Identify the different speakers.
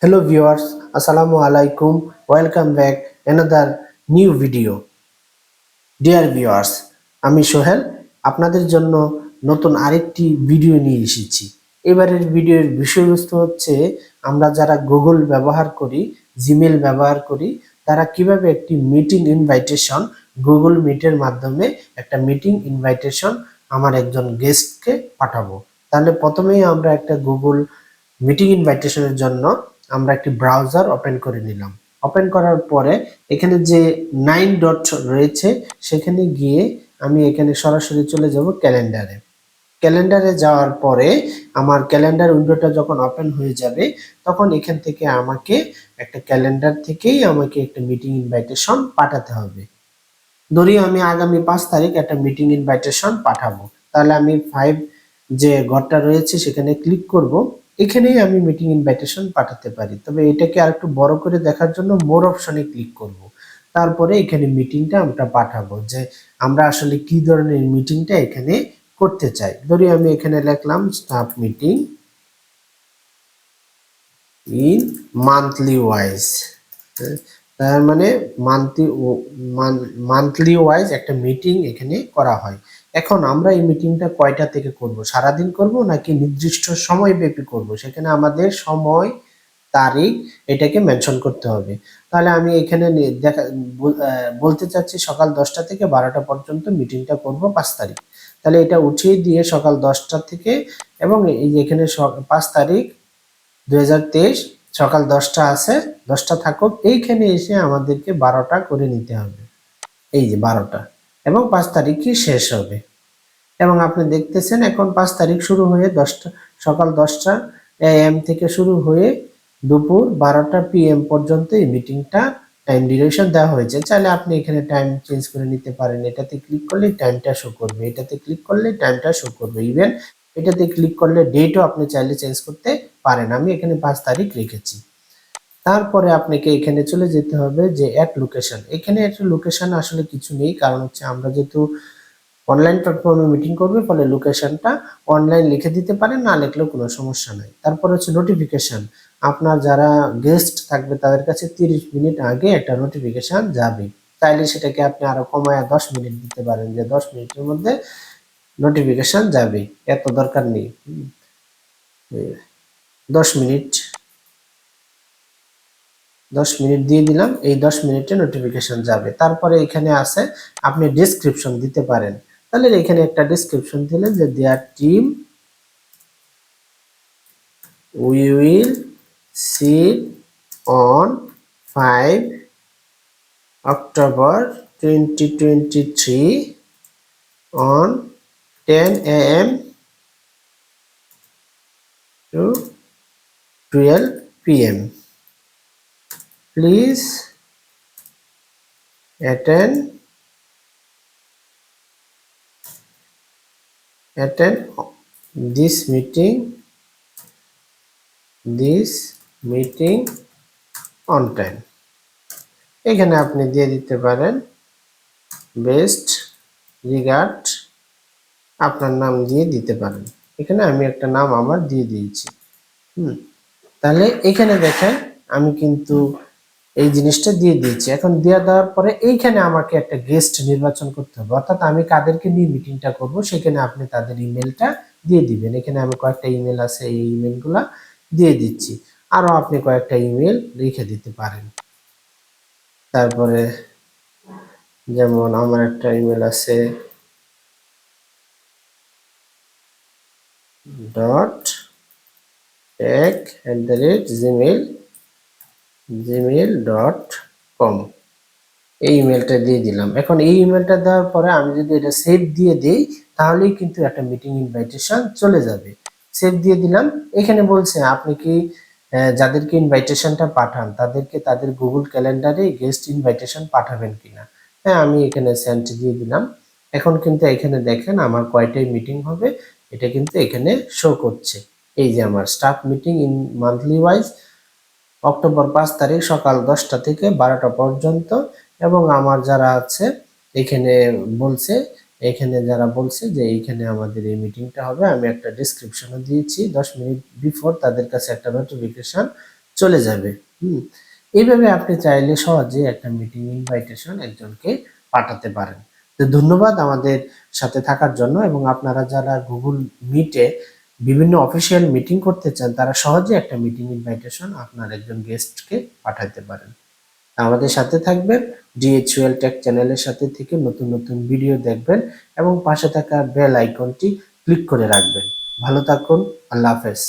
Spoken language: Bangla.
Speaker 1: Hello viewers, Assalamu alaikum. Welcome back another new video. Dear viewers, আমি সোহেল আপনাদের জন্য নতুন আরেকটি ভিডিও নিয়ে এসেছি। এবারের ভিডিওর বিষয়বস্তু হচ্ছে আমরা যারা গুগল ব্যবহার করি, জিমেল ব্যবহার করি, তারা কিভাবে একটি মিটিং ইনভাইটেশন গুগল মিটের মাধ্যমে একটা মিটিং ইনভাইটেশন আমার একজন গেস্টকে পাঠাবো। তাহলে প্রথমেই আমরা একটা গুগল মিটিং ইনভাইটেশনের জন্য আমরা একটি ব্রাউজার ওপেন করে নিলাম। ওপেন করার পরে এখানে যে 9 ডট রয়েছে সেখানে গিয়ে আমি এখানে সরাসরি চলে যাব ক্যালেন্ডারে। ক্যালেন্ডারে যাওয়ার পরে আমার ক্যালেন্ডার উইন্ডোটা যখন ওপেন হয়ে যাবে তখন এখান থেকে আমাকে একটা ক্যালেন্ডার থেকেই আমাকে একটা মিটিং ইনভাইটেশন পাঠাতে হবে। ধরি আমি আগামী 5 তারিখ একটা মিটিং ইনভাইটেশন পাঠাবো, তাহলে আমি 5 যে ঘরটা রয়েছে সেখানে ক্লিক করব। এখানেই আমি মিটিং ইনভাইটেশন পাঠাতে পারি, তবে এটাকে আরেকটু বড় করে দেখার জন্য মোর অপশনে ক্লিক করব। তারপরে এখানে মিটিংটা আমরা পাঠাবো যে আমরা আসলে কি ধরনের মিটিংটা এখানে করতে চাই। ধরি আমি এখানে লিখলাম staff meeting in monthly wise, তার মানে মান্থলি ওয়াইজ একটা মিটিং এখানে করা হয়। এখন আমরা এই মিটিংটা কয়টা থেকে করব, সারাদিন করব নাকি নির্দিষ্ট সময় ব্যাপী করব, সেখানে আমাদের সময় তারিখ এটাকে মেনশন করতে হবে। তাহলে আমি এখানে বলতে চাচ্ছি সকাল 10টা থেকে 12টা পর্যন্ত মিটিংটা করব 5 তারিখ। তাহলে এটা উঠিয়ে দিয়ে সকাল 10টা থেকে, এবং এই যে এখানে 5 তারিখ 2023 সকাল 10টা আছে, 10টা থাকুক, এইখানে এসে আমাদেরকে 12টা করে নিতে হবে। এই যে 12টা, এবং 5 তারিখই শেষ হবে। এবং আপনি দেখতেছেন এখন 5 তারিখ শুরু হয়ে 10টা সকাল 10টা AM থেকে শুরু হয়ে দুপুর 12টা PM পর্যন্ত এই মিটিংটা টাইম ডিউরেশন দেওয়া হয়েছে। চাইলে আপনি এখানে টাইম চেঞ্জ করে নিতে পারেন। এটাতে ক্লিক করলে টাইমটা শো করবে, এটাতে ক্লিক করলে টাইমটা শো করবে, ইভেন এটাতে ক্লিক করলে ডেটও আপনি চাইলে চেঞ্জ করতে পারেন। আমি এখানে 5 তারিখ রেখেছি। তারপরে আপনাকে এখানে চলে যেতে হবে যে অ্যাড লোকেশন। এখানে একটা লোকেশন আসলে কিছু নেই, কারণ হচ্ছে আমরা যেহেতু অনলাইন প্ল্যাটফর্মে মিটিং করবে, ফলে লোকেশনটা অনলাইন লিখে দিতে পারেন, না লিখলেও কোনো সমস্যা নাই। তারপর হচ্ছে নোটিফিকেশন, আপনার যারা গেস্ট থাকবে তাদের কাছে 30 মিনিট আগে একটা নোটিফিকেশন যাবে। চাইলে সেটাকে আপনি আরো কমায় 10 মিনিট দিতে পারেন, যে 10 মিনিটের মধ্যে নোটিফিকেশন যাবে, এত দরকার নেই। 10 মিনিট 10 মিনিট দিয়ে দিলাম, এই 10 মিনিটে নোটিফিকেশন যাবে। তারপরে এখানে আছে আপনি ডেসক্রিপশন দিতে পারেন। তাহলে এখানে একটা ডেসক্রিপশন দিলেন যে দেয়ার team we will sit on 5 October 2023 on 10 AM to 12 PM. Please attend this meeting on time. এখানে আপনি দিয়ে দিতে পারেন বেস্ট রিগার্ড, আপনার নাম দিয়ে দিতে পারেন। এখানে আমি একটা নাম আমার দিয়ে দিয়েছি। তাহলে এখানে দেখেন আমি কিন্তু এই জিনিসটা দিয়ে দিয়েছি। এখন দেওয়ার পরে এইখানে আমাকে একটা গেস্ট নির্বাচন করতে হবে, অর্থাৎ আমি কাদেরকে নিয়ে মিটিংটা করব সেখানে আপনি তাদের ইমেলটা দিয়ে দিবেন। এখানে আমি কয়েকটা ইমেল আছে, এই ইমেলগুলা দিয়ে দিচ্ছি। আরো আপনি কয়েকটা ইমেল লিখে দিতে পারেন। তারপরে যেমন আমার একটা ইমেল আছে .tech@gmail.com, এই ইমেলটা দিয়ে দিলাম। এখন এই ইমেলটা দেওয়ার পরে আমি যদি এটা সেভ দিয়ে দেই তাহলেই কিন্তু একটা মিটিং ইনভাইটেশন চলে যাবে। সেভ দিয়ে দিলাম। এখানে বলছে আপনি কি যাদেরকে ইনভাইটেশনটা পাঠান তাদেরকে তাদের গুগল ক্যালেন্ডারে গেস্ট ইনভাইটেশন পাঠাবেন কিনা। হ্যাঁ, আমি এখানে সেন্ড দিয়ে দিলাম। এখন কিন্তু এখানে দেখেন আমার কয়টাই মিটিং হবে এটা কিন্তু এখানে শো করছে। এই যে আমার staff meeting in monthly wise October 5 তারিখ সকাল 10টা থেকে 12টা পর্যন্ত। এবং আমার যারা আছে এখানে বলছে, যারা বলছে যে এইখানে আমাদের এই মিটিংটা হবে, আমি একটা ডেসক্রিপশনও দিয়েছি। 10 মিনিট বিফোর তাদের কাছে একটা নোটিফিকেশন চলে যাবে। এইভাবে আপনি চাইলে সহজে একটা মিটিং ইনভাইটেশন একজনকে পাঠাতে পারেন। তো ধন্যবাদ আমাদের সাথে থাকার জন্য, এবং আপনারা যারা গুগল মিটে বিভিন্ন অফিসিয়াল মিটিং করতে চান তারা সহজে একটা মিটিং ইনভাইটেশন আপনার একজন গেস্টকে পাঠাতে পারেন। আমাদের সাথে থাকবেন, ডিএইচওএল টেক চ্যানেলের সাথে থেকে নতুন নতুন ভিডিও দেখবেন এবং পাশে থাকা বেল আইকনটি ক্লিক করে রাখবেন। ভালো থাকুন, আল্লাহ হাফেজ।